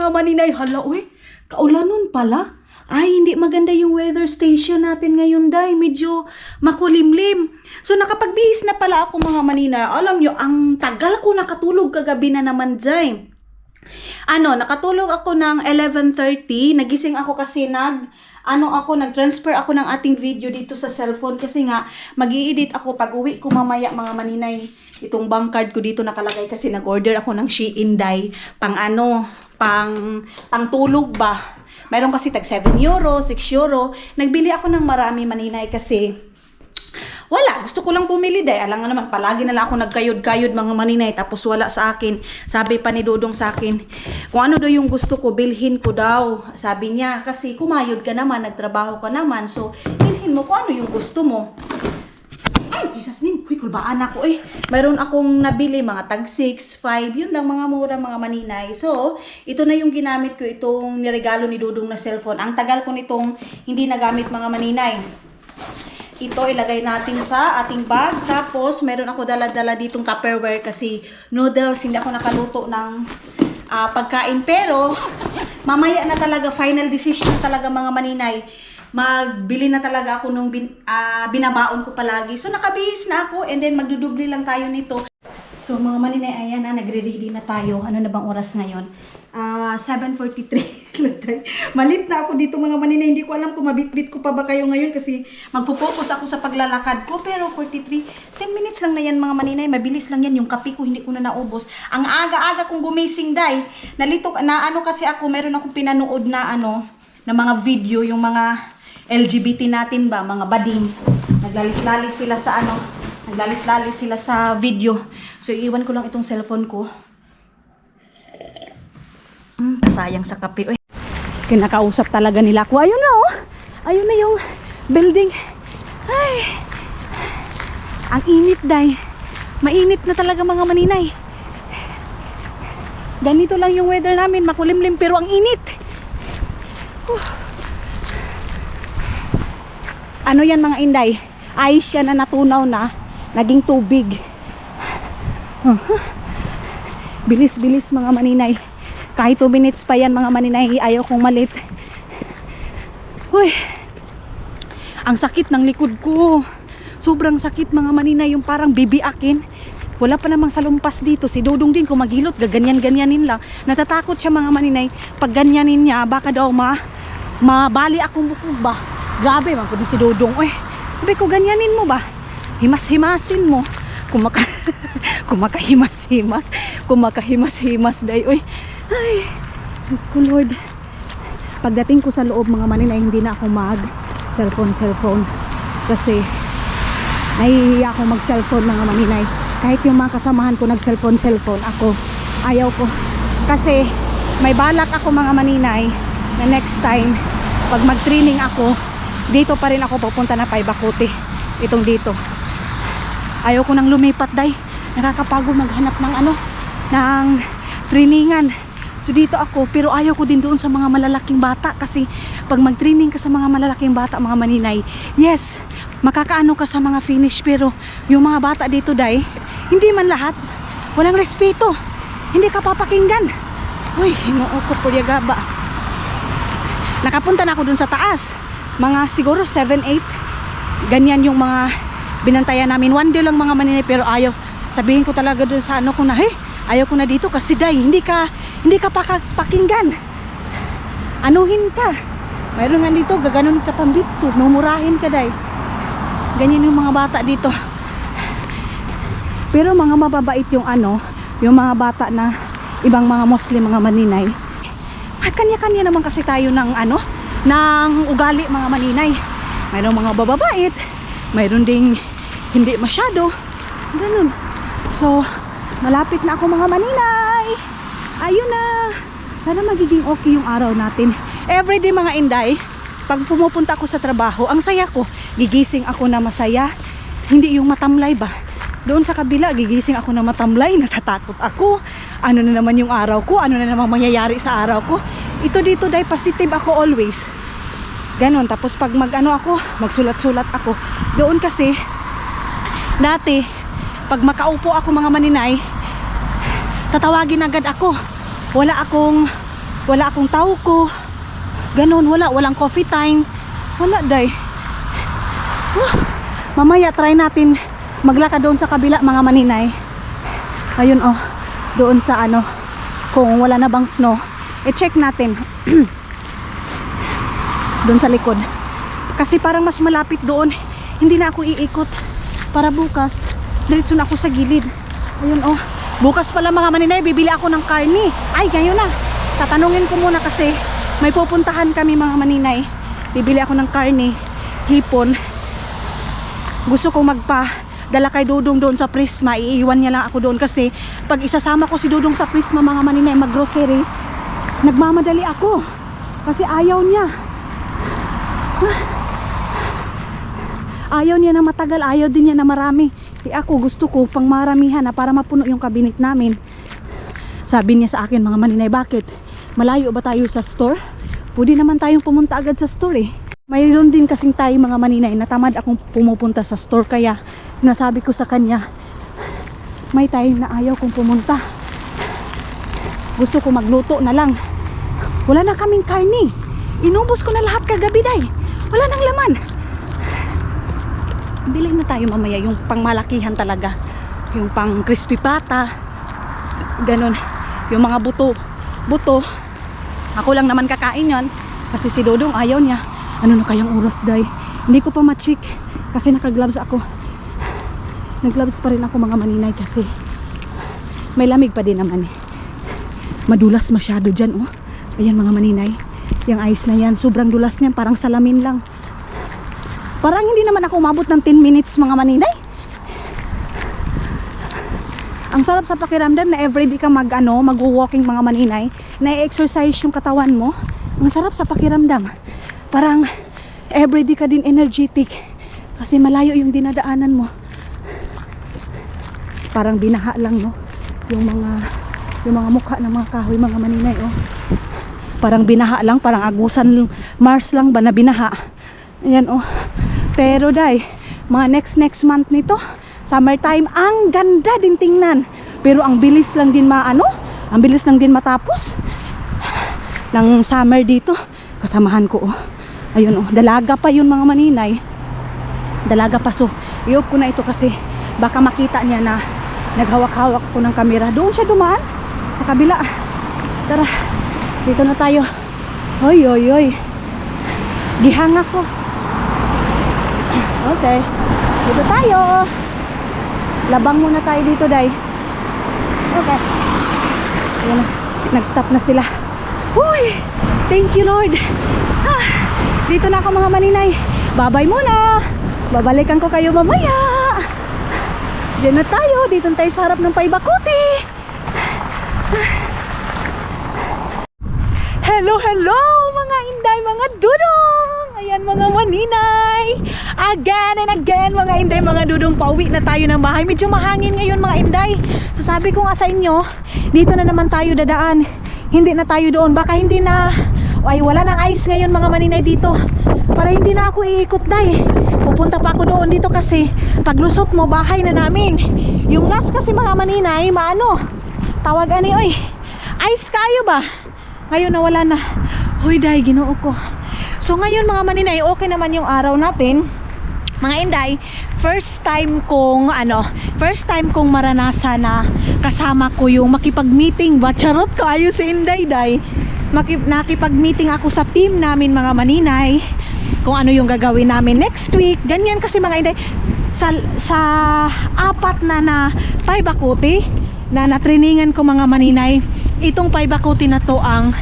mga maninay. Hala, uy, kaulanon pala. Ay, hindi maganda yung weather station natin ngayon, day. Medyo makulimlim. So, nakapagbihis na pala ako, mga maninay. Alam nyo, ang tagal ko nakatulog kagabi na naman, day. Nakatulog ako ng 11:30. Nagising ako kasi nag-transfer ako ng ating video dito sa cellphone kasi nga mag-i-edit ako pag uwi ko mamaya, mga maninay. Itong bank card ko dito nakalagay kasi nag-order ako ng Shein, day. Pang tulog ba? Meron kasi tag 7 euro, 6 euro. Nagbili ako ng marami, maninay, kasi wala, gusto ko lang bumili, day. Alam nga naman, palagi na lang ako nagkayod-kayod, mga maninay, tapos wala sa akin. Sabi pa ni Dodong sa akin, kung ano daw yung gusto ko, bilhin ko daw. Sabi niya, kasi kumayod ka naman, nagtrabaho ka naman, so bilhin mo kung ano yung gusto mo. Ay, Jesus name, huy, kulbaan ako eh. Mayroon akong nabili, mga tag 6, 5, yun lang, mga mura, mga maninay. So, ito na yung ginamit ko, itong niregalo ni Dodong na cellphone. Ang tagal ko nitong hindi nagamit, mga maninay. Ito, ilagay natin sa ating bag. Tapos, meron ako dala-dala ditong Tupperware kasi noodles, hindi ako nakaluto ng pagkain. Pero, mamaya na talaga, final decision talaga, mga maninay. Magbili na talaga ako nung binabaon ko palagi. So, nakabihis na ako and then magdudubli lang tayo nito. So, mga maninay, ayan na, nagre-ready na tayo. Ano na bang oras ngayon? 7:43. Malit na ako dito, mga maninay. Hindi ko alam kung mabitbit ko pa ba kayo ngayon kasi magpo-focus ako sa paglalakad ko. Pero 43, 10 minutes lang na yan, mga maninay. Mabilis lang yan. Yung kape ko hindi ko na naubos. Ang aga-aga kong gumising, day. Kasi ako, meron akong pinanood na na mga video, yung mga LGBT natin ba, mga bading. Naglalis-lalis sila sa video. So, iiwan ko lang itong cellphone ko. Sayang sa kape. Uy, kinakausap talaga nila ako. Ayun na, oh. Ayun na yung building. Ay, ang init, day. Mainit na talaga, mga maninay. Ganito lang yung weather namin. Makulimlim pero ang init. Ano yan, mga inday? Ice yan na natunaw na naging tubig. Bilis-bilis, mga maninay. Kahit 2 minutes pa yan, mga maninay, ayaw kong malit. Uy, ang sakit ng likod ko. Sobrang sakit, mga maninay, yung parang bibiakin. Wala pa namang salumpas dito. Si Dodong din, kung magilot, gaganyan-ganyanin lang. Natatakot siya, mga maninay. Pag ganyanin niya, baka daw mabali akong bukog ba. Grabe, man po din si Dodong. Uy, sabi ko, ganyanin mo ba? Himas-himasin mo. Kumakahimas-himas, day. Uy, ay, Diyos ko, Lord. Pagdating ko sa loob, mga maninay, hindi na ako mag-cellphone. Kasi, nahihiya ako mag-cellphone, mga maninay. Kahit yung mga kasamahan ko nag-cellphone, ako, ayaw ko. Kasi, may balak ako, mga maninay, na next time, pag mag-training ako, dito pa rin ako pupunta na Paibacote. Itong dito. Ayaw ko nang lumipat, day. Nakakapagod maghanap ng trainingan. So dito ako, pero ayaw ko din doon sa mga malalaking bata kasi pag mag-training ka sa mga malalaking bata, mga maninay, yes, makakaano ka sa mga finish, pero yung mga bata dito, day, hindi man lahat. Walang respeto. Hindi ka papakinggan. Uy, hinoo ko po yagaba. Nakapunta na ako dun sa taas. Mga siguro 7, 8. Ganyan yung mga binantayan namin. One day lang, mga maninay, pero ayaw. Sabihin ko talaga dun sa ko na, ayaw ko na dito kasi, day, hindi ka pakinggan. Anuhin ka. Mayroon nga dito, gaganon ka pang dito. Mumurahin ka, day. Ganyan yung mga bata dito. Pero mga mababait yung yung mga bata na ibang mga Muslim, mga maninay. Kanya-kanya naman kasi tayo ng ng ugali, mga maninay. Mayroong mga bababait, mayroon ding hindi masyado. Ganun. So, malapit na ako, mga maninay. Ayun na. Sana magiging okay yung araw natin. Everyday, mga inday, pag pumupunta ako sa trabaho, ang saya ko. Gigising ako na masaya. Hindi yung matamlay ba? Doon sa kabila, gigising ako na matamlay, natatakot ako. Ano na naman yung araw ko? Ano na naman mangyayari sa araw ko? Ito dito, day, positive ako always. Ganon. Tapos pag magsulat-sulat ako. Doon kasi, dati, pag makaupo ako, mga maninay, tatawagin agad ako. Wala akong wala akong tauko. Ganon, walang coffee time. Wala, day. Mamaya try natin maglakad doon sa kabila, mga maninay. Ayun, oh, doon sa ano, kung wala na bang snow, i-check natin. Doon sa likod, kasi parang mas malapit doon. Hindi na ako iikot para bukas diretso na ako sa gilid. Ayun, oh, bukas pala mga maninay, bibili ako ng karni. Ay, ngayon na, tatanungin ko muna kasi may pupuntahan kami, mga maninay. Bibili ako ng karni, hipon. Gusto kong magpa-dala kay Dudong doon sa Prisma. Iiwan niya lang ako doon kasi pag isasama ko si Dudong sa Prisma, mga maninay, mag-grocery, nagmamadali ako kasi ayaw niya. Ayaw niya na matagal, ayaw din niya na marami. Ako gusto ko pang maramihan na para mapuno yung cabinet namin. Sabi niya sa akin, mga maninay, bakit? Malayo ba tayo sa store? Pwede naman tayong pumunta agad sa store eh. Mayroon din kasing tayo, mga maninay, natamad akong pumupunta sa store, kaya nasabi ko sa kanya, may time na ayaw kong pumunta. Gusto ko magluto na lang. Wala na kaming karni. Inubos ko na lahat kagabi, day. Wala nang laman. Bilhin na tayo mamaya yung pangmalakihan talaga. Yung pang crispy pata. Ganon. Yung mga buto. Ako lang naman kakain yon. Kasi si Dodong ayaw niya. Ano na kayang oras, day? Hindi ko pa ma-check kasi naka-gloves ako. Nag-gloves pa rin ako, mga maninay, kasi may lamig pa din naman eh. Madulas masyado dyan, oh. Ayan, mga maninay, yung ice na yan, sobrang dulas niyan, parang salamin lang. Parang hindi naman ako umabot ng 10 minutes, mga maninay. Ang sarap sa pakiramdam na everyday ka mag-walking, mga maninay, na-exercise yung katawan mo. Ang sarap sa pakiramdam. Parang everyday ka din energetic kasi malayo yung dinadaanan mo. Parang binaha lang, no, yung mga mukha ng mga kahoy, mga maninay, oh. Parang binaha lang, parang agusan Mars lang ba na binaha. Ayan, oh. Pero day, mga next month nito, summertime, ang ganda din tingnan. Pero ang bilis lang din ang bilis lang din matapos ng summer dito. Kasamahan ko, oh. Ayun, oh, dalaga pa yun, mga maninay. Dalaga pa, so i-off ko na ito kasi baka makita niya na naghawak-hawak ko ng camera. Doon siya dumaan sa kabila. Tara, dito na tayo. Oy. Gihang ako. Okay, dito tayo. Labang muna tayo dito, day. Okay. Ayan, nag-stop na sila. Uy, thank you, Lord. Dito na ako, mga maninay. Babay muna. Babalikan ko kayo mamaya. Diyan na tayo. Dito tayo sa harap ng Paibacote. Hello, mga inday, mga dudong. Ayan, mga maninay. Again and again, mga inday, mga dudong. Pauwi na tayo ng bahay. Medyo mahangin ngayon, mga inday. So sabi ko nga sa inyo, dito na naman tayo dadaan. Hindi na tayo doon. Baka hindi na... Ay, wala nang ice ngayon, mga maninay, dito. Para hindi na ako iikot, day. Pupunta pa ako doon dito kasi paglusot mo, bahay na namin. Yung last kasi, mga maninay, tawag ani, oy, ice kayo ba? Ngayon na wala na. Hoy, day, Ginoo ko. So ngayon, mga maninay, okay naman yung araw natin. Mga inday, first time kong maranasan na kasama ko yung makipag-meeting ba? Charot ko, ayos si inday, day. Nakipag-meeting ako sa team namin, mga maninay, kung ano yung gagawin namin next week. Ganyan kasi, mga inday, sa apat na Paibacote na natrainingan ko, mga maninay, itong Paibacote na to ang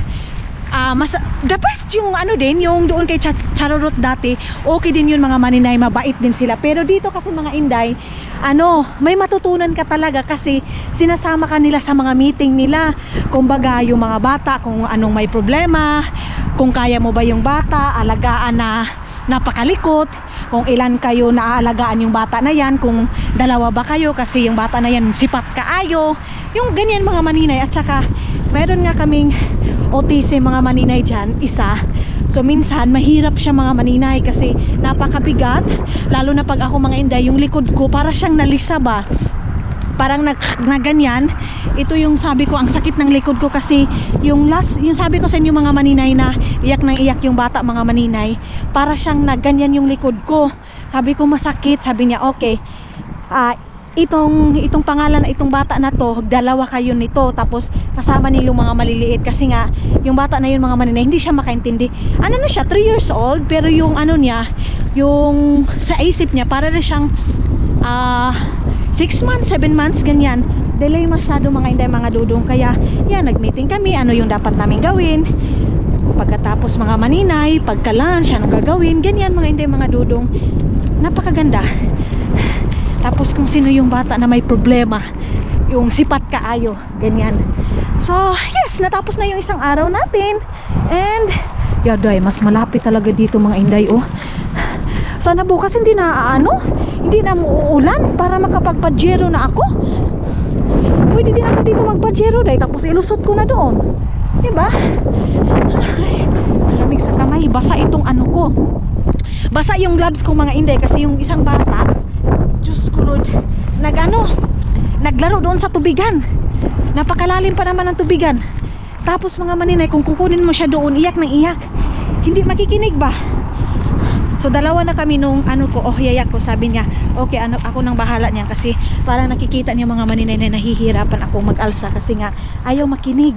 the best. Yung din, yung doon kay Charorot dati, okay din yun, mga maninay, mabait din sila. Pero dito kasi, mga inday, may matutunan ka talaga kasi sinasama ka nila sa mga meeting nila. Kumbaga, yung mga bata, kung anong may problema, kung kaya mo ba yung bata, alagaan na napakalikot, kung ilan kayo na aalagaan yung bata na yan, kung dalawa ba kayo kasi yung bata na yan sipat kaayo, yung ganyan, mga maninay. At saka meron nga kaming OTC, mga maninay, dyan, isa. So minsan mahirap siya, mga maninay, kasi napakabigat, lalo na pag ako, mga inday, yung likod ko para siyang nalisa ba. parang na ganyan. Ito yung sabi ko, ang sakit ng likod ko kasi yung sabi ko sa inyo mga maninay na iyak ng iyak yung bata mga maninay, para siyang nagganyan yung likod ko. Sabi ko masakit, sabi niya okay, itong pangalan na itong bata na to, dalawa kayo nito, tapos kasama niyo yung mga maliliit kasi nga yung bata na yun mga maninay hindi siya makaintindi. Ano na siya, 3 years old, pero yung ano niya, yung sa isip niya para na siyang 6 months, 7 months ganyan. Delay masyado mga inday mga dudong. Kaya yan, nag-meeting kami ano yung dapat namin gawin. Pagkatapos mga maninay, pagka-lunch, anong gagawin, ganyan mga inday mga dudong. Napakaganda. Tapos kung sino yung bata na may problema, yung sipat kaayo, ganyan. So yes, natapos na yung isang araw natin. And yaday, mas malapit talaga dito mga inday. Oh, sana bukas hindi na hindi na uulan para makapagpajero na ako. Pwede din ako dito magpajero dahil tapos ilusot ko na doon, diba? Ay, malamig sa kamay, basa itong ano ko, basa yung gloves ko mga inday kasi yung isang bata, Diyos ko Lord, naglaro doon sa tubigan. Napakalalim pa naman ang tubigan. Tapos mga maninay, kung kukunin mo siya doon, iyak ng iyak, hindi makikinig ba? So dalawa na kami nung yayak ko, sabi niya okay, ako nang bahala niya kasi parang nakikita niya mga maninay na nahihirapan ako mag-alsa kasi nga ayaw makinig,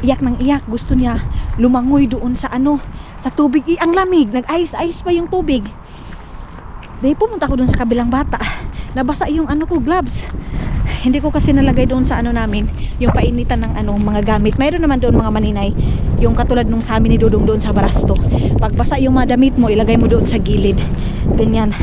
iyak ng iyak, gusto niya lumangoy doon sa sa tubig. Ang lamig, nag-ice pa yung tubig. Dahil pumunta ko doon sa kabilang bata, nabasa yung ko, gloves. Hindi ko kasi nalagay doon sa namin, yung painitan ng mga gamit. Mayroon naman doon mga maninay, yung katulad nung sa amin ni Dudong doon sa Barasto. Pagbasa yung mga damit mo, ilagay mo doon sa gilid. Ganyan.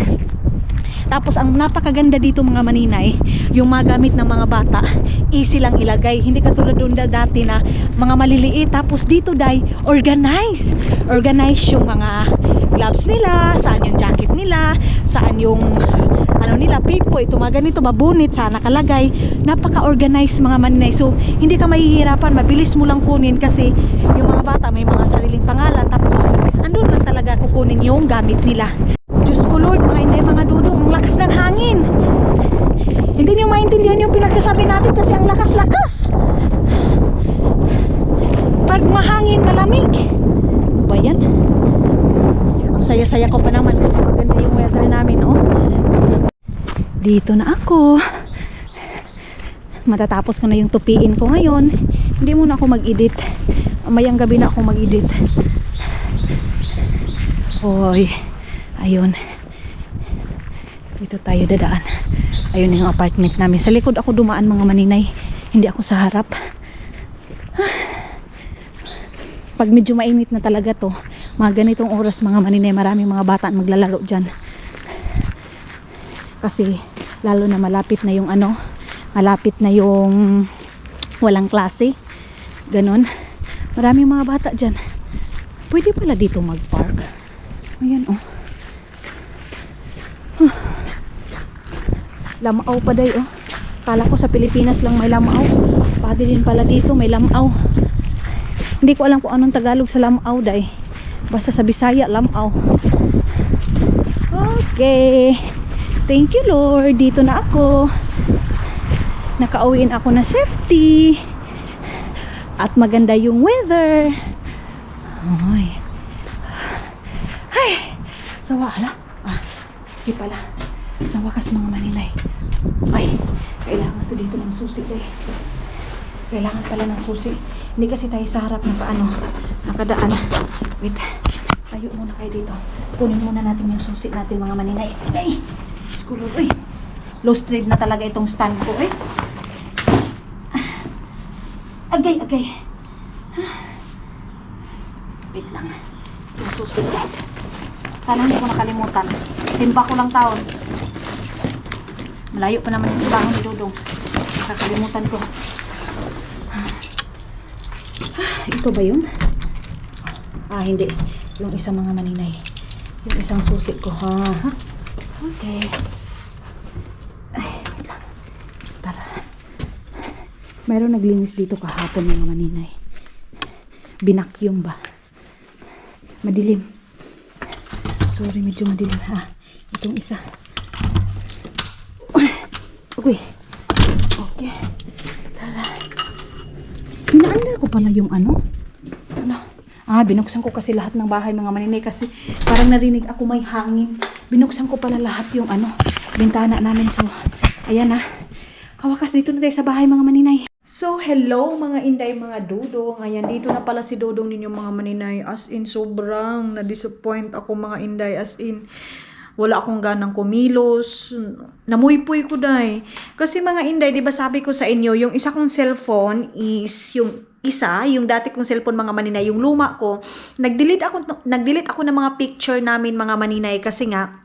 Tapos ang napakaganda dito mga maninay, yung mga gamit ng mga bata, easy lang ilagay. Hindi katulad doon dati na mga maliliit. Tapos dito organize yung mga gloves nila, saan yung jacket nila, saan yung nila, pipo, ito mga ganito, mabunit, saan nakalagay. Napaka-organize mga maninay. So hindi ka mahihirapan, mabilis mo lang kunin kasi yung mga bata may mga sariling pangalan. Tapos andun lang talaga kukunin yung gamit nila. Diyos ko Lord, mga inday mga dudong, ang lakas ng hangin. Hindi niyo maintindihan yung pinagsasabi natin kasi ang lakas-lakas. Pag mahangin, malamig. Ano ba yan? Ang saya-saya ko pa naman kasi maganda yung weather namin, oh. Dito na ako. Matatapos ko na yung tupiin ko ngayon. Hindi muna ako mag-edit. Mayang gabi na ako mag-edit. Hoy, ayun. Dito tayo dadaan. Ayun yung apartment namin. Sa likod ako dumaan mga maninay. Hindi ako sa harap. Pag medyo mainit na talaga to, mga ganitong oras mga maninay, maraming mga bata maglalaro dyan. Kasi lalo na malapit na yung malapit na yung walang klase. Ganon. Maraming mga bata dyan. Pwede pala dito mag-park. Ayan, oh. Lamao pa day, oh. Kala ko sa Pilipinas lang may lamao. Pati din pala dito may lamao. Hindi ko alam kung anong Tagalog sa lamao day. Basta sa Bisaya, lamao. Okay. Thank you Lord. Dito na ako. Nakauwiin ako na safety. At maganda yung weather. Ay. Ay. Sawa, hala. Di pala. Sa wakas mga maninay. Ay. Kailangan to dito ng susi eh. Kailangan pala ng susi. Hindi kasi tayo sa harap ng nakadaan. Wait. Tayo muna kayo dito. Kunin muna natin yung susi natin mga maninay. Ay. Skulo. Uy. Low street na talaga itong stand ko eh. Agay. Wait lang. Yung susi. Sana hindi ko nakalimutan. Simba ko lang taon. Malayo pa naman yung trabaho ni Dudong. Nakakalimutan ko. Ito ba yun? Hindi. Yung isang mga maninay. Yung isang susi ko. Okay. Ay, wait lang. Tara. Mayroon naglinis dito kahapon mga maninay. Binakyong ba? Madilim. Sorry, medyo madilim. Itong isa. Uy. Okay. Tara. Pinaandar ko pala yung ano. Binuksan ko kasi lahat ng bahay mga maninay kasi parang narinig ako may hangin. Binuksan ko pala lahat yung bintana namin. So, ayan na. Hawakas dito na tayo sa bahay mga maninay. So, hello mga inday, mga dudong. Ayan, dito na pala si dudong ninyo mga maninay. As in, sobrang na-disappoint ako mga inday. As in, wala akong ganang kumilos. Namuypoy ko dahi. Kasi mga inday, di ba sabi ko sa inyo, yung isa kong cellphone is yung dati kong cellphone mga maninay, yung luma ko. Nag-delete ako ng mga picture namin mga maninay kasi nga,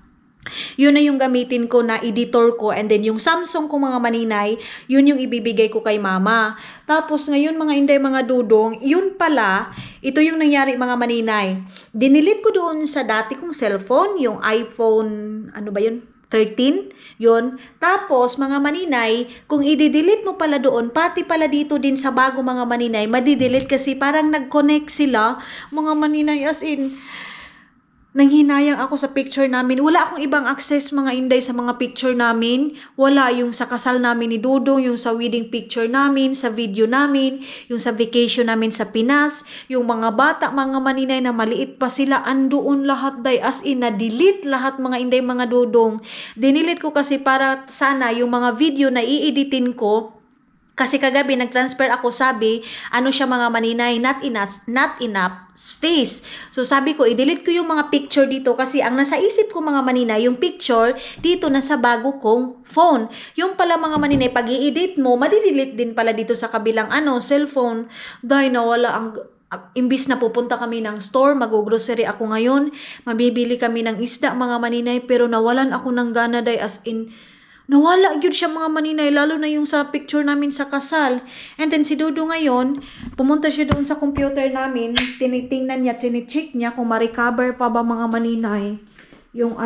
yun na yung gamitin ko na editor ko, and then yung Samsung ko mga maninay, yun yung ibibigay ko kay mama. Tapos ngayon mga inday, mga dudong, yun pala, ito yung nangyari mga maninay. Dinilit ko doon sa dati kong cellphone, yung iPhone, 13, yun. Tapos, mga maninay, kung i-delete mo pala doon, pati pala dito din sa bago mga maninay, madi-delete kasi parang nag-connect sila, mga maninay, as in, nanghinayang ako sa picture namin. Wala akong ibang access mga inday sa mga picture namin. Wala yung sa kasal namin ni Dudong, yung sa wedding picture namin, sa video namin, yung sa vacation namin sa Pinas, yung mga bata, mga maninay na maliit pa sila, andoon lahat day. As in, na-delete lahat mga inday, mga Dudong. Dinilit ko kasi para sana yung mga video na i-editin ko. Kasi kagabi, nag-transfer ako, sabi, siya mga maninay, not enough space. So sabi ko, i-delete ko yung mga picture dito kasi ang nasa isip ko mga maninay, yung picture dito na sa bago kong phone. Yung pala mga maninay, pag i-edit mo, madi-delete din pala dito sa kabilang cellphone. Dahil nawala imbis na pupunta kami ng store, mag-grocery ako ngayon, mabibili kami ng isda mga maninay, pero nawalan ako ng gana day, as in, nawala yun siya mga maninay, lalo na yung sa picture namin sa kasal. And then si Dodo ngayon, pumunta siya doon sa computer namin, tinitingnan niya, tinicheck niya kung ma-recover pa ba mga maninay yung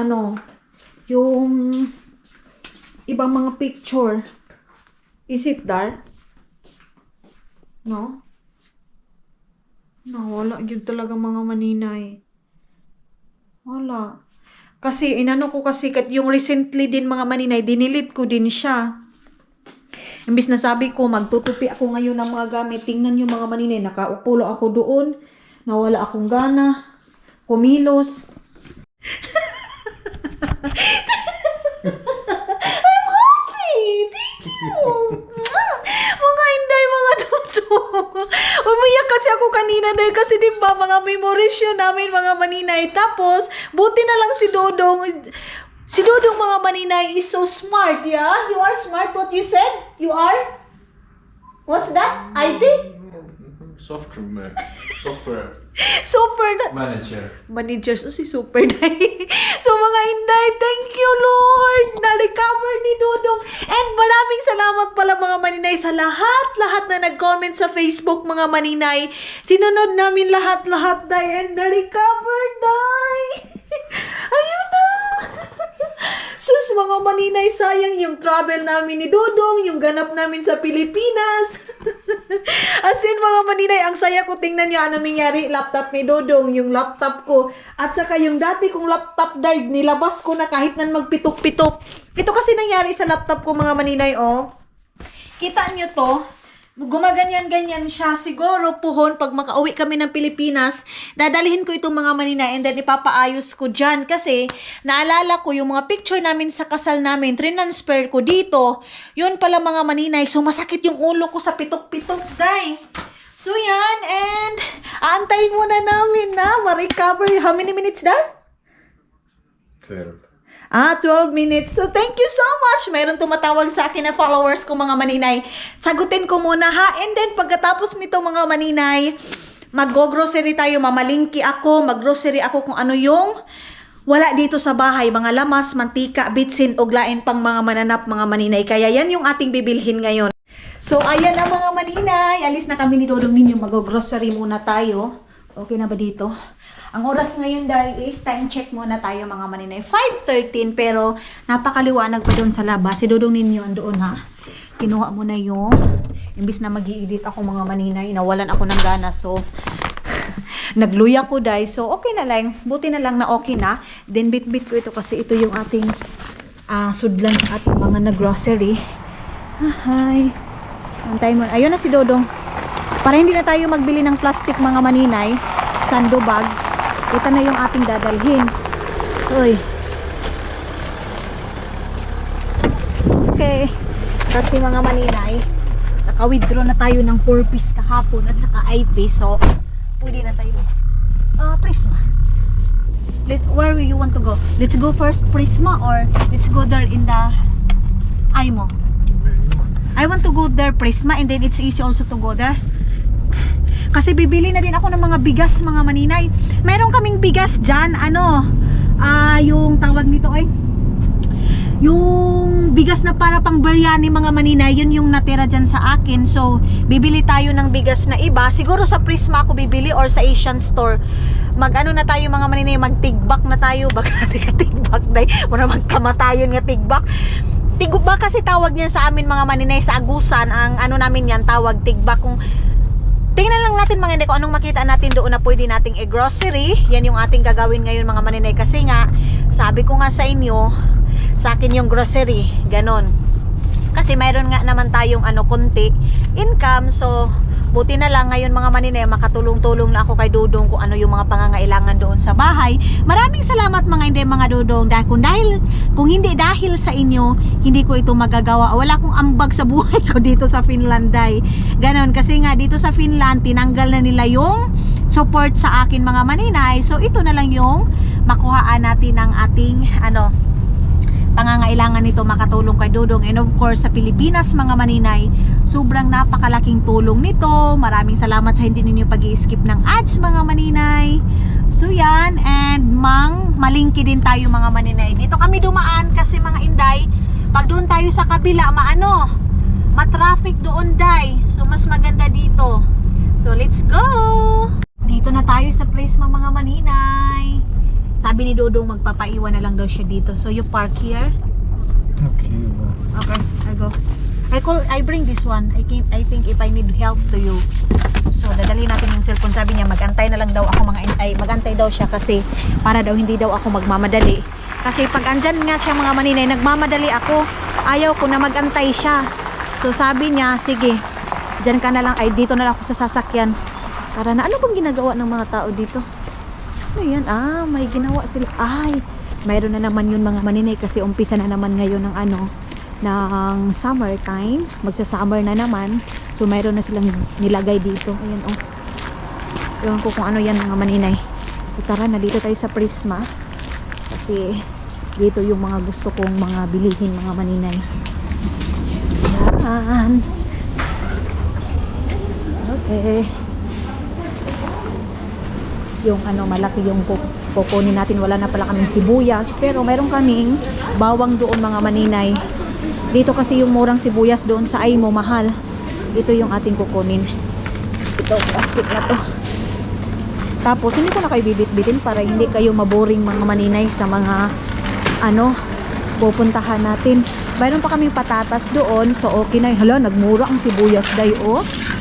yung ibang mga picture. Is it there? No? Nawala yun talaga mga maninay. Wala. Kasi inano ko kasi yung recently din mga maninay, dinilit ko din siya. Imbis na sabi ko, magtutupi ako ngayon ng mga gamit. Tingnan yung mga maninay, nakaupo lang ako doon. Nawala akong gana. Kumilos. I'm happy! Thank you! Mga inday, mga toto. Umiyak kasi ako kanina dahil kasi diba mga memories yun namin mga maninay. Tapos, buti na lang si Dodong. Si Dodong mga maninay is so smart, yeah? You are smart, what you said? You are? What's that? IT? Software. Super manager. So si super day. So mga inday, thank you Lord, na-recover ni Dudong. And maraming salamat pala mga maninay sa lahat na nag-comment sa Facebook mga maninay. Sinunod namin lahat day, and na-recover day. Ayun na. Sus mga maninay, sayang yung travel namin ni Dudong, yung ganap namin sa Pilipinas. As in mga maninay, ang saya ko, tingnan niyo nangyari, laptop ni Dudong, yung laptop ko. At saka yung dati kong laptop died, nilabas ko na kahit nan magpitok-pitok. Ito kasi nangyari sa laptop ko mga maninay, oh. Kita niyo to? Gumaganyan-ganyan siya. Siguro puhon pag makauwi kami ng Pilipinas, dadalhin ko itong mga maninay and then ipapaayos ko dyan. Kasi naalala ko yung mga picture namin sa kasal namin, transfer ko dito. Yun pala mga maninay. So masakit yung ulo ko sa pitok-pitok, day. So yan, and aantayin muna namin na ma-recover. How many minutes there? 12. 12 minutes. So, thank you so much. Mayroon tumatawag sa akin na followers ko mga maninay. Sagutin ko muna ha. And then, pagkatapos nito mga maninay, mag-grocery tayo. Mamalingki ako. Mag-grocery ako kung ano yung wala dito sa bahay. Mga lamas, mantika, bitsin, uglain pang mga mananap, mga maninay. Kaya yan yung ating bibilhin ngayon. So, ayan na mga maninay. Alis na kami ni Dodong ninyo. Mag-grocery muna tayo. Okay na ba dito? Ang oras ngayon dahil is time check muna tayo mga maninay. 5:13 pero napakaliwanag pa doon sa labas. Si Dodong ninyo andoon ha. Kinuha mo na yung imbis na mag-i-edit ako mga maninay. Nawalan ako ng gana so nagluya ko dahil. So okay na lang. Buti na lang na okay na. Then bit-bit ko ito kasi ito yung ating sudlan sa ating mga nag-grocery. Hi. Antay mo. Ayun na si Dodong. Para hindi na tayo magbili ng plastic mga maninay, sandobag. Ito na yung ating dadalhin. Uy. Okay. Kasi mga maninay, naka-withdraw na tayo ng 4-piece kahapon at saka eyepiece. So, pwede na tayo. Prisma. Where will you want to go? Let's go first Prisma or let's go there in the Aymo. I want to go there Prisma and then it's easy also to go there. Kasi bibili na din ako ng mga bigas mga maninay. Meron kaming bigas dyan. Yung tawag nito ay yung bigas na para pang biryani mga maninay. Yun yung natira dyan sa akin. So bibili tayo ng bigas na iba. Siguro sa Prisma ako bibili or sa Asian store. Mag-ano na tayo mga maninay, mag-tigbak na tayo. Baka natin ka-tigbak na wala magkamatayon nga tigbak. Tigbak kasi tawag niyan sa amin mga maninay. Sa Agusan, ang ano namin yan tawag tigbak. Kung tingnan lang natin mga hindi kung anong makita natin doon na pwede nating e-grocery. Yan yung ating gagawin ngayon mga maninay. Kasi nga, sabi ko nga sa inyo, sa akin yung grocery, ganon. Kasi mayroon nga naman tayong konti income. So buti na lang ngayon mga maninay, makatulong-tulong na ako kay Dodong kung ano yung mga pangangailangan doon sa bahay. Maraming salamat mga hindi mga Dodong. Kung hindi dahil sa inyo, hindi ko ito magagawa. Wala akong ambag sa buhay ko dito sa Finland ay. Ganon, kasi nga dito sa Finland, tinanggal na nila yung support sa akin mga maninay. So ito na lang yung makuhaan natin ng ating pangangailangan nito, makatulong kay Dodong. And of course sa Pilipinas mga maninay, sobrang napakalaking tulong nito. Maraming salamat sa hindi ninyo pag-i-skip ng ads mga maninay. So yan, and malingki din tayo mga maninay. Dito kami dumaan kasi mga inday, pag doon tayo sa kabila ma-traffic doon day. So mas maganda dito. So let's go. Dito na tayo sa Prisma mga maninay. Sabi ni Dodong magpapaiwan na lang daw siya dito. So you park here. Okay. Okay, I go. I bring this one. I think if I need help to you. So dadali natin yung cellphone. Sabi niya magantay na lang daw ako magantay daw siya kasi para daw hindi daw ako magmamadali. Kasi pag andyan nga siya mga maninay, nagmamadali ako. Ayaw ko na magantay siya. So sabi niya, sige, dyan ka na lang, dito na lang ako sa sasakyan. Tara na, ano bang ginagawa ng mga tao dito? Ano yan? May ginawa sila. Mayroon na naman yun mga maninay kasi umpisa na naman ngayon ng ng summertime. Magsa-summer na naman. So mayroon na silang nilagay dito. Ayan Ewan ko kung ano yan mga maninay. So, tara na, dito tayo sa Prisma. Kasi dito yung mga gusto kong mga bilihin mga maninay. Yan. Okay. Yung malaki yung kukunin natin. Wala na pala kaming sibuyas, pero meron kaming bawang doon mga maninay. Dito kasi yung murang sibuyas doon sa Aymo mahal. Ito yung ating kukunin. Ito basket na to. Tapos hindi ko na kayo bibit-bitin para hindi kayo maboring mga maninay sa mga pupuntahan natin. Mayroon pa kaming patatas doon, so okay na. Hala, nagmura ang sibuyas day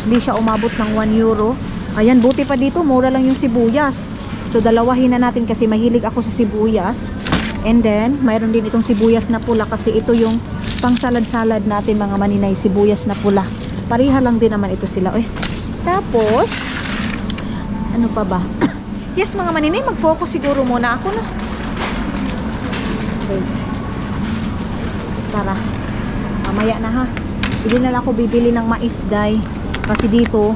hindi siya umabot ng 1 euro. Ayan, buti pa dito, mura lang yung sibuyas. So dalawahin na natin kasi mahilig ako sa sibuyas. And then mayroon din itong sibuyas na pula kasi ito yung pang salad-salad natin mga maninay, sibuyas na pula. Pareha lang din naman ito sila. Tapos ano pa ba? Yes mga maninay, mag-focus siguro muna ako na. Okay. Tara. Mamaya na ha. Hindi na lang ako bibili ng mais day. Kasi dito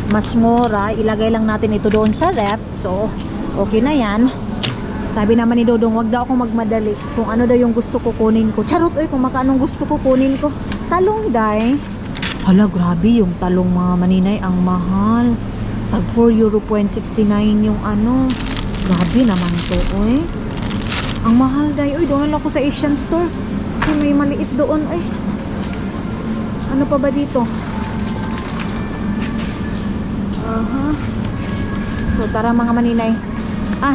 mas mura, ilagay lang natin ito doon sa ref. So, okay na yan. Sabi naman ni Dodong, wag daw ako magmadali. Kung ano daw yung gusto ko kunin ko. Charot, kung magkano gusto ko kunin ko. Talong, day. Hala, grabe yung talong mga maninay. Ang mahal. Tag 4.69 €. Yung Grabe naman to, Ang mahal, day. Doon lang ako sa Asian store. Kasi may maliit doon, Ano pa ba dito? So tara mga maninay.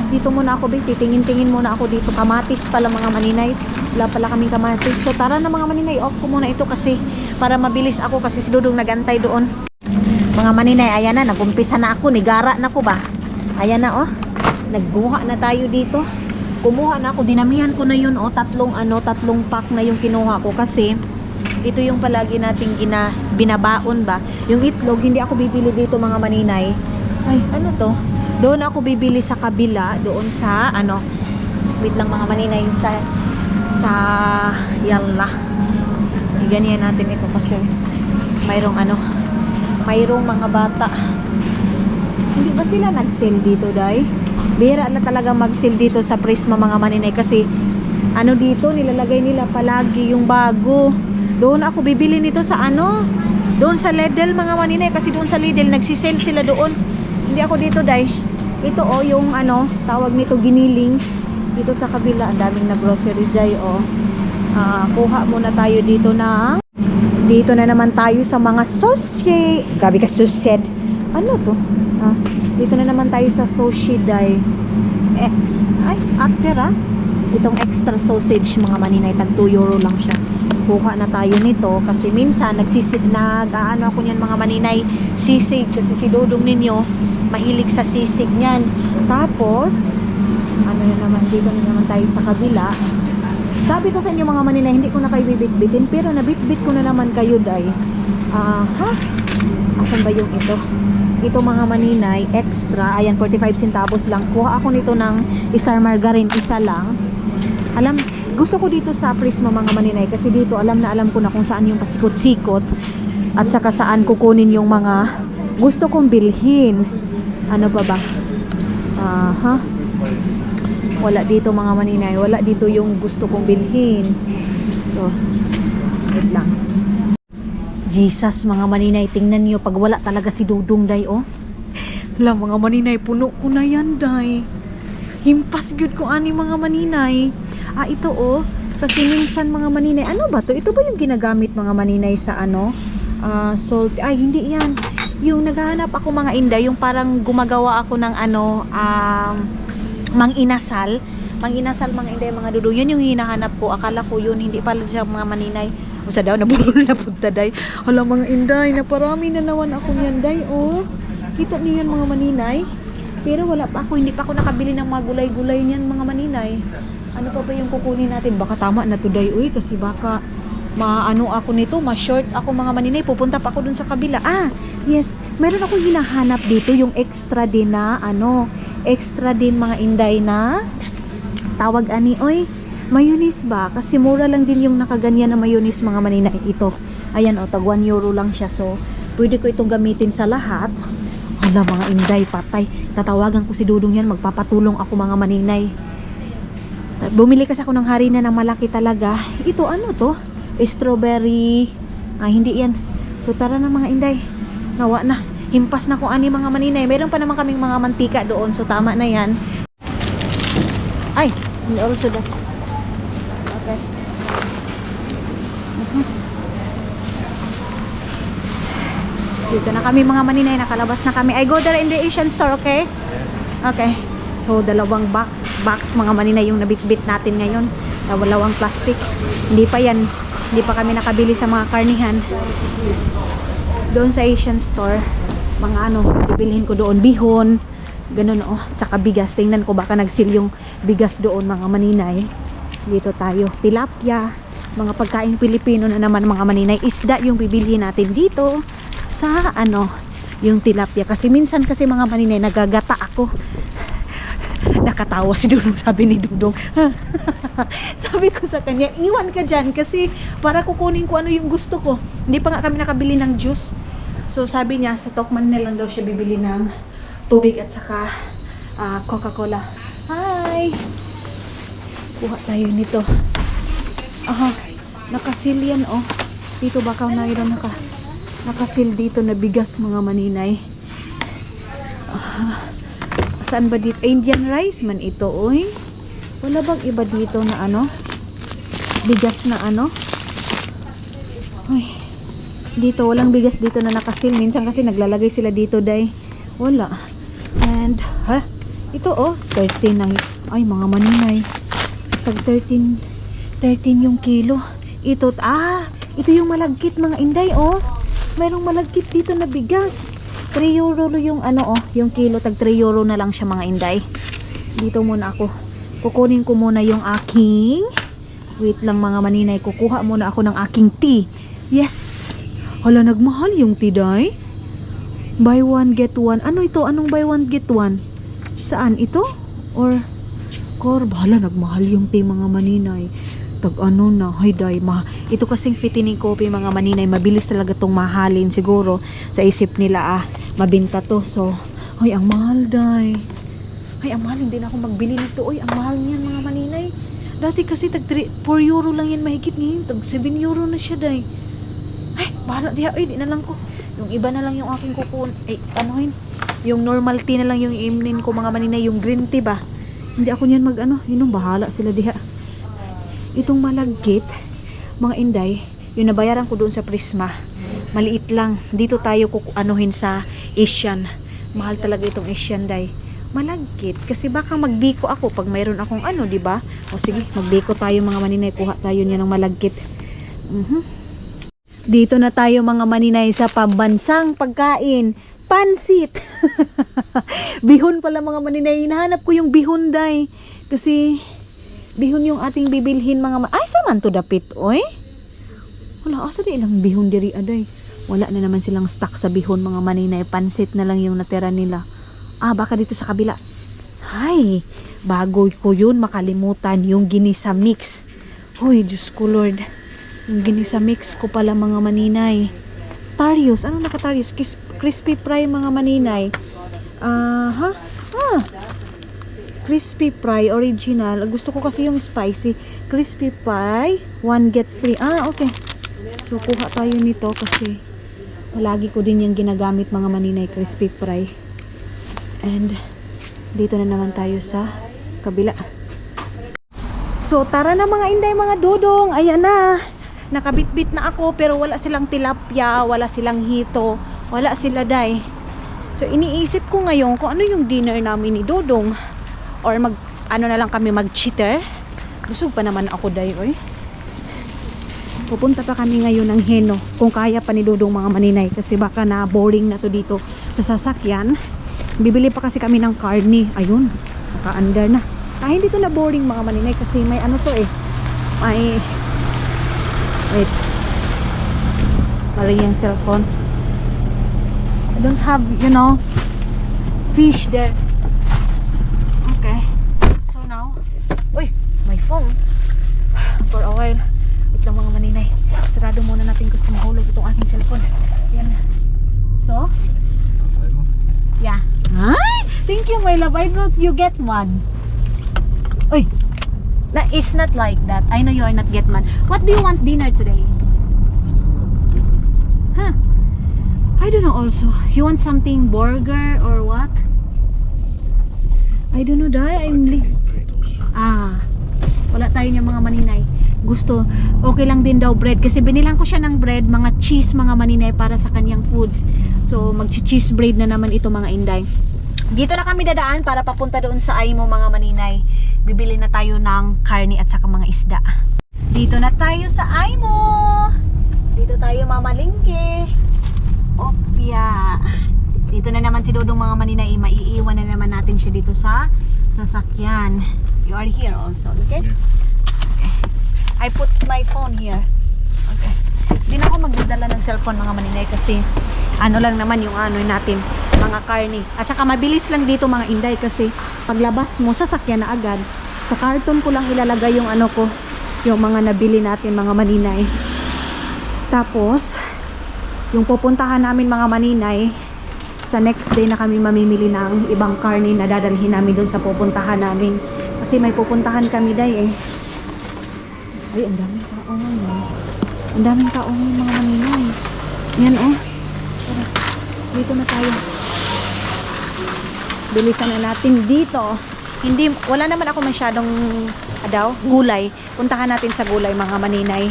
Dito muna ako, titingin-tingin muna ako dito. Kamatis pala mga maninay. Wala pala kaming kamatis. So tara na mga maninay, off ko muna ito kasi para mabilis ako kasi si Dodong nagantay doon. Mga maninay, ayan na, nagumpisa na ako, nigara na ko ba? Ayan na nagbuha na tayo dito. Kumuha na ako, dinamihan ko na yun tatlong pack na yung kinuha ko kasi Ito yung palagi nating binabaon ba. Yung itlog, hindi ako bibili dito mga maninay. Ay, ano to? Doon ako bibili sa kabila, doon sa ano. Wait lang mga maninay sa yalla. Ganyan natin ito kasi mayroong ano, mayroong mga bata. Hindi ba sila nag-sale dito, Day? Bihira na talaga mag-sale dito sa Prisma mga maninay kasi ano dito, nilalagay nila palagi yung bago. Doon ako bibili nito sa ano, doon sa Lidl mga maninay kasi doon sa Lidl nagsisale sila doon. Hindi ako dito, Day. Ito oh, yung ano, tawag nito giniling. Dito sa kabila, ang daming na grocery Day oh. Kuha muna tayo dito na. Dito na naman tayo sa mga sushi. Grabe ka sushi. Ano to? Dito na naman tayo sa sushi Day. Ay, after itong extra sausage mga maninay, tag 2 euro lang siya. Kuha na tayo nito kasi minsan ano ako niyan mga maninay, sisig kasi si Dudong ninyo mahilig sa sisig niyan. Tapos ano na naman, dito na naman tayo sa kabila. Sabi ko sa inyo mga maninay, hindi ko na kayo bibit-bitin pero nabit-bit ko na naman kayo Day. Asan ba yung ito? Ito mga maninay, extra, ayan 45 centavos lang. Kuha ako nito ng star margarine, isa lang. Gusto ko dito sa Prisma mga maninay kasi dito alam ko na kung saan yung pasikot-sikot at saka saan kukunin yung mga gusto kong bilhin. Ano pa ba? Wala dito mga maninay, wala dito yung gusto kong bilhin. So, wait lang. Jesus mga maninay, tingnan niyo pag wala talaga si Dudong Day oh. Wala mga maninay, puno ko na yan Day. Himpas gyud ko ani mga maninay. Ito oh, kasi minsan mga maninay, ano ba to? Ito ba yung ginagamit mga maninay sa ano? Salt. Ay, hindi yan. Yung naghahanap ako mga inday, yung parang gumagawa ako ng ano, mang-inasal mga inday, mga Dudong. Yun yung hinahanap ko. Akala ko yun, hindi pala siya mga maninay. Usa daw, nabulol na punta Day. Hala mga inday, naparami na naman ako yan Day oh. Kita niyo yan mga maninay. Pero wala pa ako, hindi pa ako nakabili ng mga gulay-gulay niyan mga maninay. Ano pa ba yung kukunin natin? Baka tama na to Day uy, kasi baka maano ako nito, ma-short ako mga maninay. Pupunta pa ako dun sa kabila. Yes, meron akong hinahanap dito yung extra din na extra din mga inday na tawag ani oy, mayonnaise ba? Kasi mura lang din yung nakaganyan na mayonnaise mga maninay. Ito, ayan o, tag 1 euro lang siya. So, pwede ko itong gamitin sa lahat. Hala mga inday, patay. Tatawagan ko si Dudong yan, magpapatulong ako mga maninay. Bumili kasi ako ng harina ng malaki talaga. Ito ano to? Strawberry. Hindi yan. So tara na mga inday. Nawa na. Himpas na ko ani mga maninay. Meron pa naman kaming mga mantika doon. So tama na yan. Ay, also that. Okay. Dito na kami mga maninay. Nakalabas na kami. I go there in the Asian store, okay? Okay. So, dalawang box mga maninay yung nabitbit natin ngayon. Dalawang plastic. Hindi pa kami nakabili sa mga karnihan. Doon sa Asian store, mga bibilhin ko doon, bihon, ganun oh, tsaka bigas. Tingnan ko baka nagsil yung bigas doon mga maninay. Dito tayo, tilapia, mga pagkain Pilipino na naman mga maninay. Isda yung bibilhin natin dito sa yung tilapia. Kasi minsan kasi mga maninay, nagagata ako. Nakatawa si Dudong, sabi ni Dudong. Sabi ko sa kanya, iwan ka dyan kasi para kukunin ko ano yung gusto ko. Hindi pa nga kami nakabili ng juice. So sabi niya, sa Tokman na lang daw siya bibili ng tubig at saka Coca-Cola. Hi! Kuha tayo nito. Nakasil yan oh. Dito baka mayroon nakasil dito na bigas mga maninay. Saan ba dito? Indian rice man ito, oy. Wala bang iba dito na bigas na Uy. Dito, walang bigas dito na nakasil. Minsan kasi naglalagay sila dito, Day. Wala. And, ito, oh, 13 na. Ay, mga maninay. Tag 13 yung kilo. Ito, ito yung malagkit, mga inday, oh. Mayroong malagkit dito na bigas. 3 euro yung yung kilo, tag 3 euro na lang siya mga inday. Dito muna ako. Kukunin ko muna yung aking, wait lang mga maninay, kukuha muna ako ng aking tea. Yes! Hala, nagmahal yung tiday. Buy one, get one. Ano ito? Anong buy one, get one? Saan? Ito? Or hala, nagmahal yung tea mga maninay. Tag ano na, hay day, ito kasing fitting coffee mga maninay, mabilis talaga tong mahalin siguro. Sa isip nila, mabinta to. So, ay, ang mahal day. Ay, ang mahal, hindi na ako magbili nito. Ay, ang mahal niyan mga maninay. Dati kasi tag 4 euro lang yan mahigit, ngayon tag 7 euro na siya day. Ay, bahala diha. Ay, di na lang ko. Yung iba na lang yung aking kukun. Ay, anuhin. Yung normal tea na lang yung iimnin ko mga maninay. Yung green tea ba? Hindi ako niyan yun bahala sila diha. Itong malagkit, mga inday, yung nabayaran ko doon sa Prisma, maliit lang. Dito tayo kukuanuhin sa Asian. Mahal talaga itong Asian day. Malagkit kasi baka magbiko ako pag mayroon akong di ba? O sige, magbiko tayo mga maninay, kuha tayo niya ng malagkit. Dito na tayo mga maninay sa pambansang pagkain, pansit. Bihon pala mga maninay, hinahanap ko yung bihon day. Kasi bihon yung ating bibilhin mga ay, saman to dapit, oy? Wala, asa di ilang bihon diri aday. Wala na naman silang stock sa bihon mga maninay, pansit na lang yung natira nila. Baka dito sa kabila. Hay, bago ko yun makalimutan, yung ginisa mix. Hoy, Diyos ko Lord. Yung ginisa mix ko pala mga maninay. Tarios, ano naka-tarios? Crispy fry mga maninay. Crispy fry original. Gusto ko kasi yung spicy. Crispy fry, 1 get free. Okay. So kuha tayo nito kasi palagi ko din yung ginagamit mga maninay, crispy fry. And dito na naman tayo sa kabila. So tara na mga inday, mga dudong. Ayan na. Nakabitbit na ako pero wala silang tilapia, wala silang hito, wala sila day. So iniisip ko ngayon kung ano yung dinner namin ni Dodong. Or na lang kami mag-cheater. Busog pa naman ako day, oy. Pupunta pa kami ngayon ng Heno kung kaya pa ni Dodong mga maninay kasi baka na boring na to dito sa sasakyan. Bibili pa kasi kami ng karne. Ayun, naka-under na. Hindi to na boring mga maninay kasi may may wait. Mali yung cellphone. I don't have, fish there. Okay. So now, my phone. For a while. Wait lang mga maninay. Sarado muna natin gusto mahulog itong aking cellphone. Yan. So, yeah. Hi! Thank you, my love. I thought you get one. It's not like that. I know you are not get one. What do you want dinner today? I don't know also. You want something burger or what? I don't know, Day. Wala tayo niya mga maninay. Gusto, okay lang din daw bread. Kasi binilang ko siya ng bread, mga cheese mga maninay para sa kanyang foods. So, mag-cheese bread na naman ito mga inday. Dito na kami dadaan para papunta doon sa Aimo mga maninay. Bibili na tayo ng karne at saka mga isda. Dito na tayo sa Aimo. Dito tayo mamalingke. Opya. Dito na naman si Dodong mga maninay. Maiiwan na naman natin siya dito sa sasakyan. You are here also, okay? Okay. I put my phone here. Okay. Hindi na ako magdadala ng cellphone mga maninay kasi lang naman yung natin, mga karne. At saka mabilis lang dito mga inday kasi paglabas mo sasakyan na agad. Sa karton ko lang ilalagay yung yung mga nabili natin mga maninay. Tapos yung pupuntahan namin mga maninay, sa next day na kami mamimili ng ibang karne na dadalhin namin doon sa pupuntahan namin. Kasi may pupuntahan kami day Ay, ang daming tao ngayon. Ang daming tao ngayon mga maninay. Yan Tara, dito na tayo. Bilisan na natin dito. Wala naman ako masyadong gulay. Puntahan natin sa gulay mga maninay.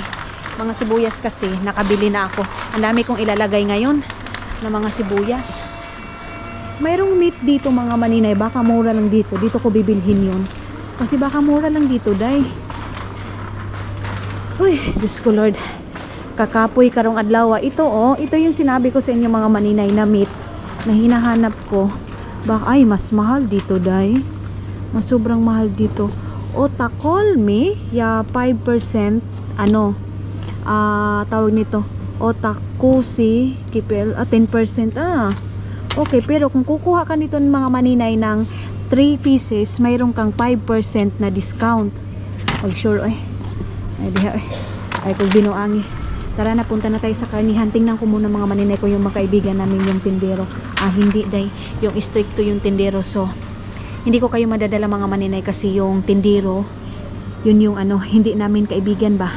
Mga sibuyas kasi, nakabili na ako. Ang dami kong ilalagay ngayon na mga sibuyas. Mayroong meat dito mga maninay. Baka mura lang dito. Dito ko bibilhin yun. Kasi baka mura lang dito, day. Uy, Diyos ko Lord. Kakapoy karong adlaw. Ito yung sinabi ko sa inyo mga maninay na meat na hinahanap ko. Baka mas mahal dito, day. Mas sobrang mahal dito. Takolmi, 5%, tawag nito, Otakusi, Kipel, 10%. Okay, pero kung kukuha ka nito ng mga maninay ng 3 pieces, mayroon kang 5% na discount. Pag sure, ay diha, ay kung binuangi. Tara na, punta na tayo sa karnihan. Tingnan ko muna mga maninay ko yung makaibigan namin yung tindero. Hindi day, yung stricto yung tindero. So, hindi ko kayo madadala mga maninay kasi yung tindero, yun yung hindi namin kaibigan ba.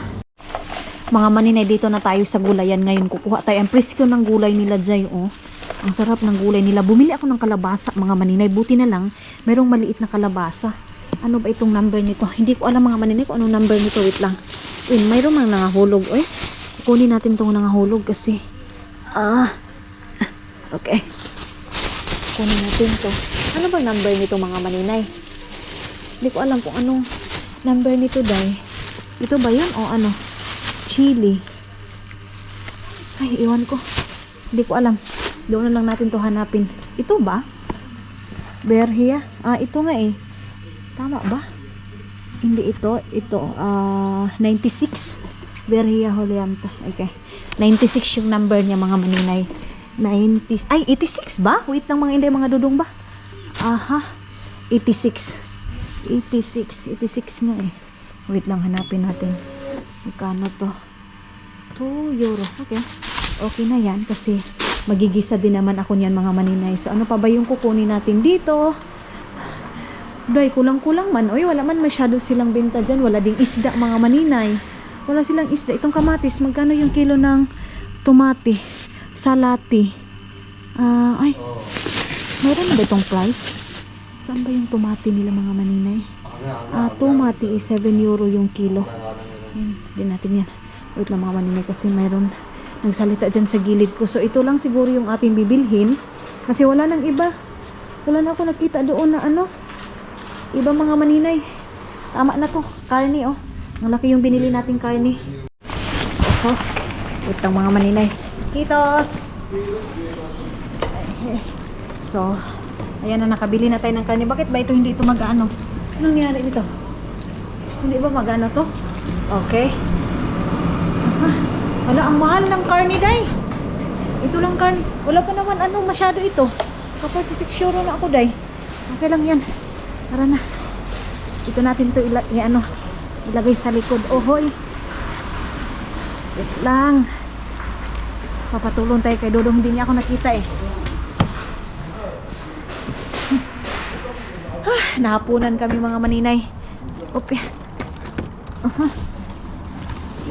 Mga maninay, dito na tayo sa gulayan ngayon. Kukuha tayo. Ang presyo ng gulay nila dyan, oh. Ang sarap ng gulay nila. Bumili ako ng kalabasa, mga maninay. Buti na lang, merong maliit na kalabasa. Ano ba itong number nito? Hindi ko alam mga maninay kung anong number nito. Wait lang. Mayroong mga nangahulog. Kunin natin itong nangahulog kasi okay. Kunin natin to. Ano bang number nito mga maninay? Hindi ko alam kung anong number nito, day. Ito ba yun o ano? Chili. Ay, iwan ko. Hindi ko alam. Doon na lang natin to hanapin. Ito ba? Berhia? Ito nga eh. Tama ba? Hindi ito. Ito. 96. Berhia Holianta. Okay. 96 yung number niya mga maninay. 90. Ay, 86 ba? Wait lang mga inday, mga dudong ba? 86. 86 nga eh. Wait lang, hanapin natin. Magkano to? 2 euro. Okay. Okay na yan kasi magigisa din naman ako niyan mga maninay. So ano pa ba yung kukunin natin dito? Day, kulang-kulang man. Wala man masyado silang benta dyan. Wala ding isda mga maninay. Wala silang isda. Itong kamatis, magkano yung kilo ng tomate? Salati. Mayroon na ba itong price? Saan ba yung tomate nila mga maninay? Tomate is 7 euro yung kilo. Din natin yan. Wait lang mga maninay kasi mayroon nagsalita dyan sa gilid ko. So ito lang siguro yung ating bibilhin. Kasi wala nang iba. Wala na ako nakita doon na iba mga maninay. Tama na to. Karne oh. Ang laki yung binili nating karne. Wait lang mga maninay. Kitos! So, ayan na, nakabili na tayo ng karne. Bakit ba ito hindi ito mag-ano? Anong nangyari dito? Hindi ba mag-ano to? Okay. Wala, ang mahal ng karne, day. Ito lang karne. Wala pa naman masyado ito. Kapag 46 euro na ako, day. Okay lang yan. Tara na. Ito natin ito ilagay sa likod. Ohoy. Wait lang. Papatulong tayo kay Dodong. Hindi niya ako nakita eh. Nahapunan kami mga maninay. Okay.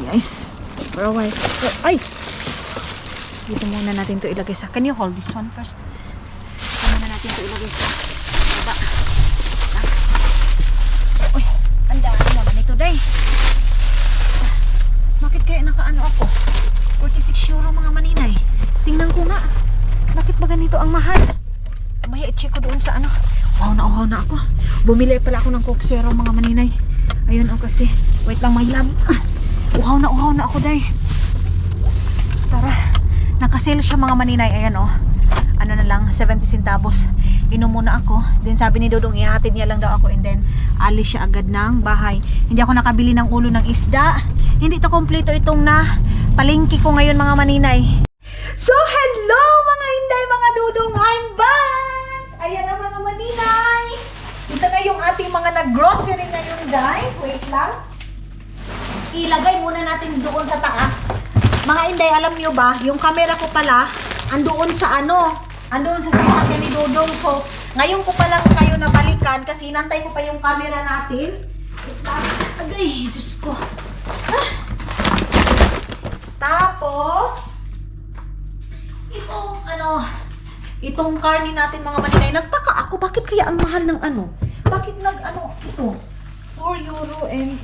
Yes. For a while. Ay! Dito muna natin to ilagay sa... Can you hold this one first? Dito muna natin to ilagay sa baba. Uy! Ang dami naman ito, day. Bakit kaya nakaano ako? 46 euro mga maninay. Tingnan ko nga. Bakit ba ganito ang mahal? Maya i-check ko doon sa Wow na ako. Bumili pala ako ng Coke Zero mga maninay. Ayun kasi. Wait lang my love. Uhaw na ako, day. Tara. Nakasale siya mga maninay. Ayan Ano na lang, 70 centavos. Inom muna ako. Then sabi ni Dodong, ihatid niya lang daw ako. And then, alis siya agad ng bahay. Hindi ako nakabili ng ulo ng isda. Hindi to kompleto itong na palengke ko ngayon mga maninay. So, hello mga hinday, mga Dodong. I'm back! Ayan na mga maninay. Ito na yung ating mga nag-grocery ngayon, day. Wait lang. Ilagay muna natin doon sa taas. Mga inday, alam nyo ba, yung camera ko pala, andoon sa andoon sa sasakyan ni Dodong. So, ngayon ko pa lang kayo nabalikan kasi inantay ko pa yung camera natin. Agay, Diyos ko. Tapos, itong karne natin mga maninay. Nagtaka ako, bakit kaya ang mahal ng Bakit ito? 4 euro and...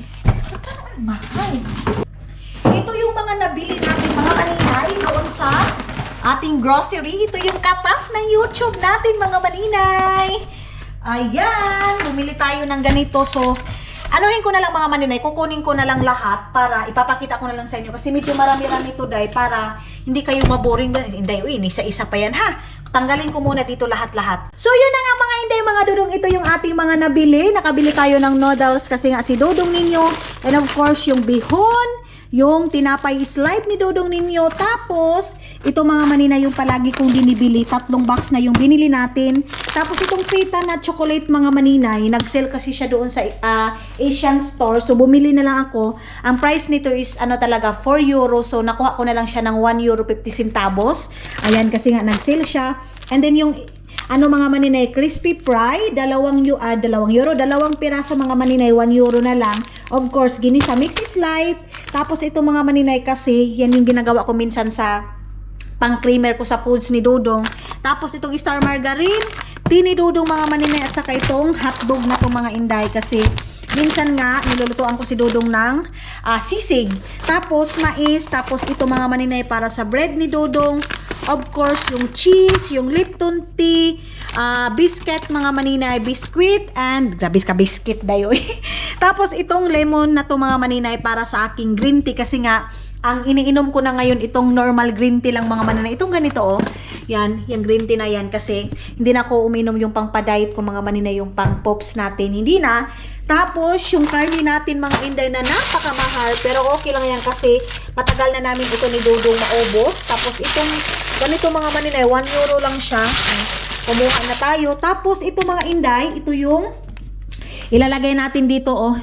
Magkano ang mahal? Ito yung mga nabili natin mga maninay doon sa ating grocery. Ito yung katas ng YouTube natin mga maninay. Ayan, bumili tayo ng ganito. So, anuhin ko na lang mga maninay, kukunin ko na lang lahat para ipapakita ko na lang sa inyo. Kasi medyo marami-rami ito, day, para hindi kayo maboring. Hindi, isa-isa pa yan ha. Tanggalin ko muna dito lahat-lahat. So, yun na nga mga inday, mga Dodong. Ito yung ating mga nabili. Nakabili tayo ng noodles kasi nga si Dodong ninyo. And of course, yung bihon, yung tinapay slide ni Dodong ninyo. Tapos, ito mga maninay yung palagi kong binibili. 3 box na yung binili natin. Tapos, itong feta na chocolate mga maninay, nag-sell kasi siya doon sa Asian store. So, bumili na lang ako. Ang price nito is, ano talaga, 4 euro. So, nakuha ko na lang siya ng 1 euro 50 centavos. Ayan, kasi nga nag-sell siya. And then, yung mga maninay, crispy fry, 2 euro, 2 piraso mga maninay, 1 euro na lang. Of course, ginisa mix is life. Tapos ito mga maninay kasi, yan yung ginagawa ko minsan sa pang-creamer ko sa foods ni Dodong. Tapos itong star margarine, ni Dodong mga maninay, at saka itong hotdog na itong mga inday kasi minsan nga, nilulutuan ko si Dodong ng sisig. Tapos mais, tapos ito mga maninay para sa bread ni Dodong. Of course, yung cheese, yung Lipton tea, biscuit, mga maninay, biscuit, and grabe ka biscuit dayo. Tapos itong lemon na to mga maninay para sa aking green tea kasi nga, ang iniinom ko na ngayon itong normal green tea lang mga maninay. Itong ganito oh. Yan, yung green tea na yan kasi hindi na ako uminom yung pang pa-diet ko mga maninay, yung pang pops natin. Hindi na. Tapos, yung karne natin mga inday na napakamahal, pero okay lang yan kasi matagal na namin ito ni Dodong maubos. Tapos, itong ganito mga maninay, 1 euro lang siya. Kumuha na tayo. Tapos, ito mga inday, ito yung ilalagay natin dito, oh.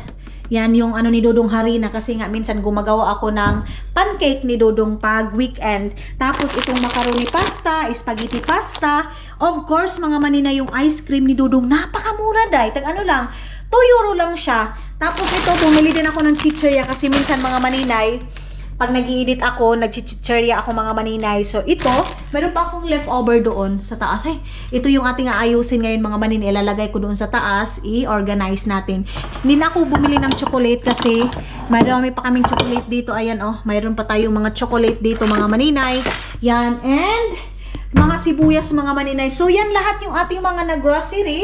Yan yung ano ni Dodong harina kasi nga minsan gumagawa ako ng pancake ni Dodong pag weekend. Tapos, itong macaroni pasta, spaghetti pasta. Of course, mga maninay, yung ice cream ni Dodong, napakamura day. Tag ano lang, 2 euro lang siya. Tapos ito, bumili din ako ng chichirya kasi minsan mga maninay, pag nag-i-edit ako, nag-chichirya ako mga maninay. So ito, meron pa akong leftover doon sa taas. Ay, ito yung ating aayusin ngayon mga maninay. Ilalagay ko doon sa taas, i-organize natin. Hindi na ako bumili ng chocolate kasi marami pa kaming chocolate dito. Ayan oh, mayroon pa tayong mga chocolate dito mga maninay. Yan, and mga sibuyas mga maninay. So yan lahat yung ating mga nag-grocery.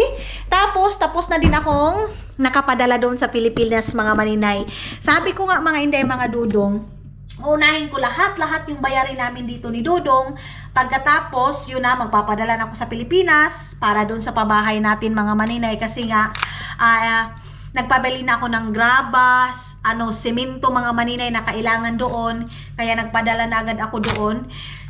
Tapos na din akong nakapadala doon sa Pilipinas mga maninay. Sabi ko nga mga inday mga Dodong, unahin ko lahat yung bayarin namin dito ni Dodong. Pagkatapos, yun na, magpapadala na ako sa Pilipinas para doon sa pabahay natin mga maninay. Kasi nga, nagpabili na ako ng grabas, semento mga maninay na kailangan doon. Kaya nagpadala na agad ako doon.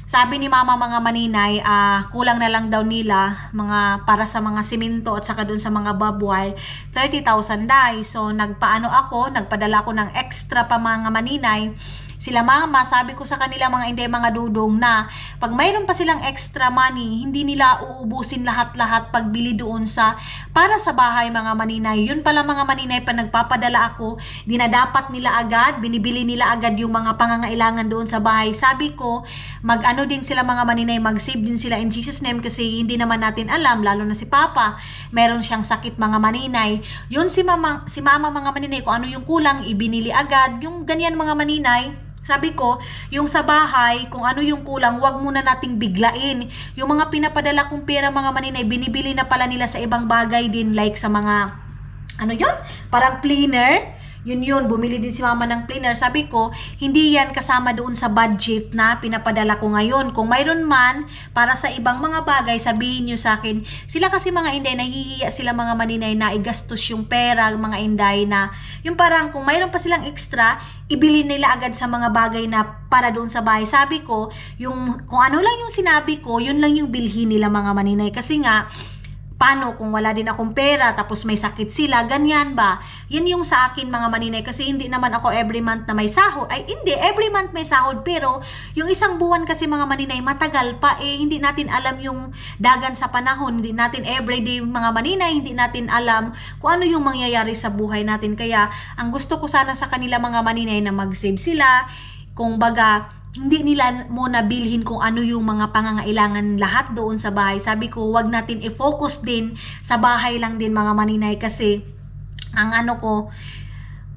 Sabi ni mama mga maninay, kulang na lang daw nila mga para sa mga simento at saka dun sa mga barbed wire, 30,000 dai. So nagpadala ako ng extra pa mga maninay. Sila mama, sabi ko sa kanila mga inday mga Dodong na pag mayroon pa silang extra money, hindi nila uubusin lahat-lahat pagbili doon para sa bahay mga maninay. Yun pala mga maninay, pa nagpapadala ako, di na dapat nila agad, binibili nila agad yung mga pangangailangan doon sa bahay. Sabi ko, mag-ano din sila mga maninay, mag-save din sila in Jesus name kasi hindi naman natin alam, lalo na si Papa, meron siyang sakit mga maninay. Yun si mama mga maninay, kung ano yung kulang, ibinili agad. Yung ganyan mga maninay, sabi ko, yung sa bahay, kung ano yung kulang, wag muna nating biglain. Yung mga pinapadala kong pera mga maninay, binibili na pala nila sa ibang bagay din, like sa mga, parang cleaner. Yun, bumili din si mama ng cleaner. Sabi ko, hindi yan kasama doon sa budget na pinapadala ko ngayon. Kung mayroon man, para sa ibang mga bagay, sabihin nyo sa akin. Sila kasi mga inday, nahihiya sila mga maninay na igastos yung pera, mga inday na, yung parang kung mayroon pa silang extra, ibili nila agad sa mga bagay na para doon sa bahay. Sabi ko, kung ano lang yung sinabi ko, yun lang yung bilhin nila mga maninay. Kasi nga, paano kung wala din akong pera tapos may sakit sila, ganyan ba? Yan yung sa akin mga maninay kasi hindi naman ako every month na may sahod. Ay hindi, every month may sahod pero yung isang buwan kasi mga maninay matagal pa hindi natin alam yung dagan sa panahon. Hindi natin everyday mga maninay, hindi natin alam kung ano yung mangyayari sa buhay natin. Kaya ang gusto ko sana sa kanila mga maninay na mag-save sila. Kung baga, hindi nila muna bilhin kung ano yung mga pangangailangan lahat doon sa bahay. Sabi ko, wag natin i-focus din sa bahay lang din mga maninay kasi ang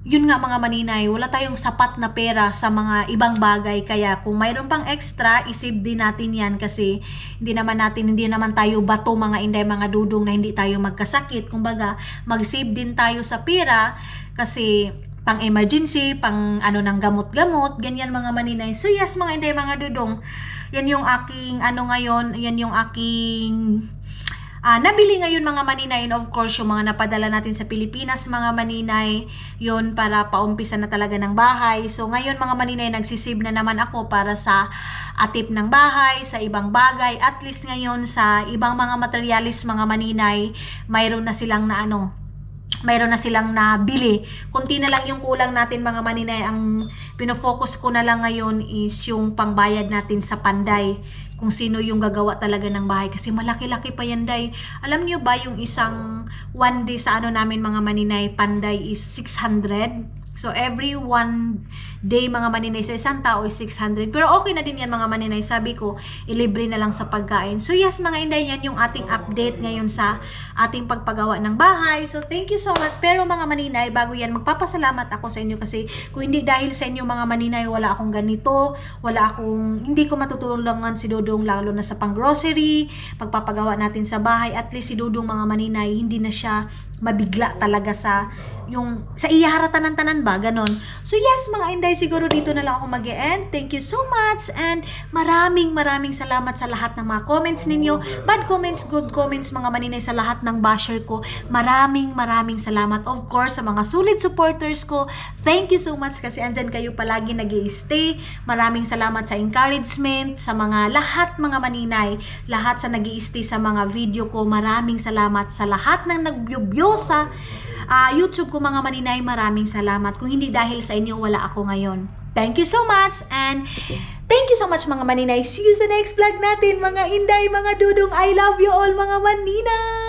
yun nga mga maninay, wala tayong sapat na pera sa mga ibang bagay. Kaya kung mayroon pang extra, isave din natin yan kasi hindi naman tayo bato mga inday mga Dodong na hindi tayo magkasakit. Kumbaga, mag-save din tayo sa pera kasi pang emergency, pang ng gamot-gamot, ganyan mga maninay. So yes mga inday mga Dodong, yan yung aking ngayon, yan yung aking nabili ngayon mga maninay, and of course yung mga napadala natin sa Pilipinas mga maninay, yun para paumpisa na talaga ng bahay. So ngayon mga maninay, nagsisave na naman ako para sa atip ng bahay, sa ibang bagay. At least ngayon sa ibang mga materialis mga maninay, mayroon na silang nabili. Kunti na lang yung kulang natin mga maninay. Ang pinofocus ko na lang ngayon is yung pangbayad natin sa panday. Kung sino yung gagawa talaga ng bahay. Kasi malaki-laki pa yan, day. Alam nyo ba yung isang one day sa namin mga maninay, panday is 600? So, every one day mga maninay sa isang tao is 600. Pero okay na din yan mga maninay. Sabi ko, ilibre na lang sa pagkain. So, yes mga inday, yan yung ating update ngayon sa ating pagpagawa ng bahay. So, thank you so much. Pero mga maninay, bago yan, magpapasalamat ako sa inyo kasi kung hindi dahil sa inyo mga maninay, wala akong ganito, hindi ko matutulungan si Dudong lalo na sa pang-grocery, pagpapagawa natin sa bahay. At least si Dudong mga maninay, hindi na siya mabigla talaga sa iyaharatan ng tanan ba, ganon. So yes mga inday, siguro dito na lang ako mag-e-end. Thank you so much and maraming salamat sa lahat ng mga comments ninyo, bad comments, good comments mga maninay, sa lahat ng basher ko. Maraming salamat. Of course sa mga solid supporters ko, thank you so much kasi andyan kayo palagi nag-i-stay. Maraming salamat sa encouragement, sa mga lahat mga maninay, lahat sa nag-i-stay sa mga video ko. Maraming salamat sa lahat ng nag-view sa YouTube ko mga maninay. Maraming salamat. Kung hindi dahil sa inyo, wala ako ngayon. Thank you so much and thank you so much mga maninay. See you sa next vlog natin mga inday, mga dudong. I love you all mga maninay.